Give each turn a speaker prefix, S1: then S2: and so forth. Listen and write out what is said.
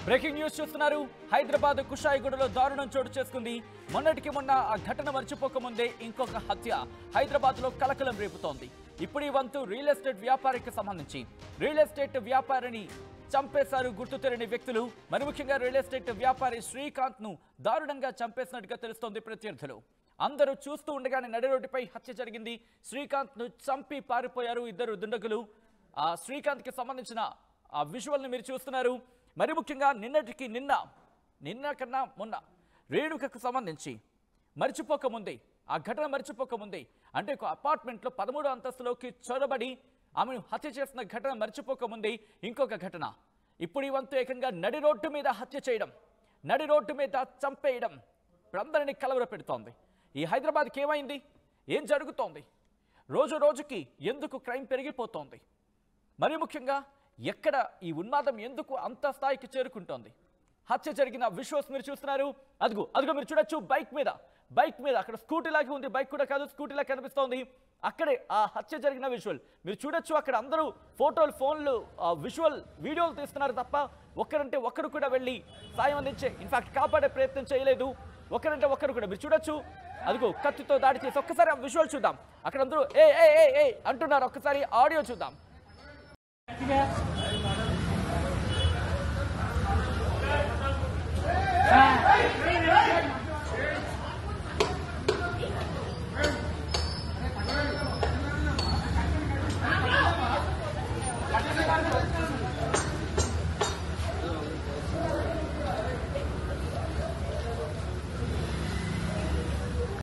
S1: Breaking news చూస్తున్నారు. హైదరాబాద్ కుషాయిగూడలో దారుణం చోటు చేసుకుంది. మొన్నటికి మొన్న ఆ ఘటన మర్చిపోకముందే ఇంకొక హత్య హైదరాబాద్ లో కలకలం రేపుతోంది. ఇప్పుడు ఈ వంతు రియల్ ఎస్టేట్ వ్యాపారికి సంబంధించి రియల్ ఎస్టేట్ వ్యాపారిని చంపేశారు గుర్తు తెలియని వ్యక్తులు. మరి ముఖ్యంగా రియల్ ఎస్టేట్ వ్యాపారి శ్రీకాంత్ ను దారుణంగా చంపేసినట్టుగా తెలుస్తోంది ప్రత్యర్థులు. అందరూ చూస్తూ ఉండగానే నడి రోడ్డుపై హత్య జరిగింది. శ్రీకాంత్ ను చంపి పారిపోయారు ఇద్దరు దుండగులు. ఆ శ్రీకాంత్ కి సంబంధించిన ఆ విజువల్ ని మీరు చూస్తున్నారు. మరి ముఖ్యంగా నిన్న కన్నా మొన్న రేణుకకు సంబంధించి మర్చిపోకముందే ఆ ఘటన మర్చిపోకముందే అంటే ఒక అపార్ట్మెంట్లో 13వ అంతస్తులోకి చొరబడి ఆమెను హత్య చేసిన ఘటన మర్చిపోకముందే ఇంకొక ఘటన. ఇప్పుడు ఈ వంతు ఏకంగా నడి రోడ్డు మీద హత్య చేయడం, నడి రోడ్డు మీద చంపేయడం అందరినీ కలవర పెడుతోంది. ఈ హైదరాబాద్కి ఏమైంది? ఏం జరుగుతోంది? రోజు రోజుకి ఎందుకు క్రైమ్ పెరిగిపోతోంది? మరి ముఖ్యంగా ఎక్కడ ఈ ఉన్మాదం ఎందుకు అంత స్థాయికి చేరుకుంటోంది? హత్య జరిగిన విజువల్స్ మీరు చూస్తున్నారు. అదిగో మీరు చూడొచ్చు. బైక్ మీద అక్కడ స్కూటీ లాగా ఉంది. బైక్ కూడా కాదు, స్కూటీ లాగా కనిపిస్తోంది. అక్కడే ఆ హత్య జరిగిన విజువల్ మీరు చూడొచ్చు. అక్కడ అందరూ ఫోన్లు విజువల్ వీడియోలు తీస్తున్నారు తప్ప ఒక్కరంటే ఒక్కరు కూడా వెళ్ళి సాయం అందించే ఇన్ఫాక్ట్ కాపాడే ప్రయత్నం చేయలేదు. ఒకరంటే ఒక్కరు కూడా మీరు చూడొచ్చు. అదిగో కత్తితో దాడి చేసి ఒక్కసారి ఆ విజువల్ చూద్దాం. అక్కడ అందరూ ఏ అంటున్నారు. ఒక్కసారి ఆడియో చూద్దాం.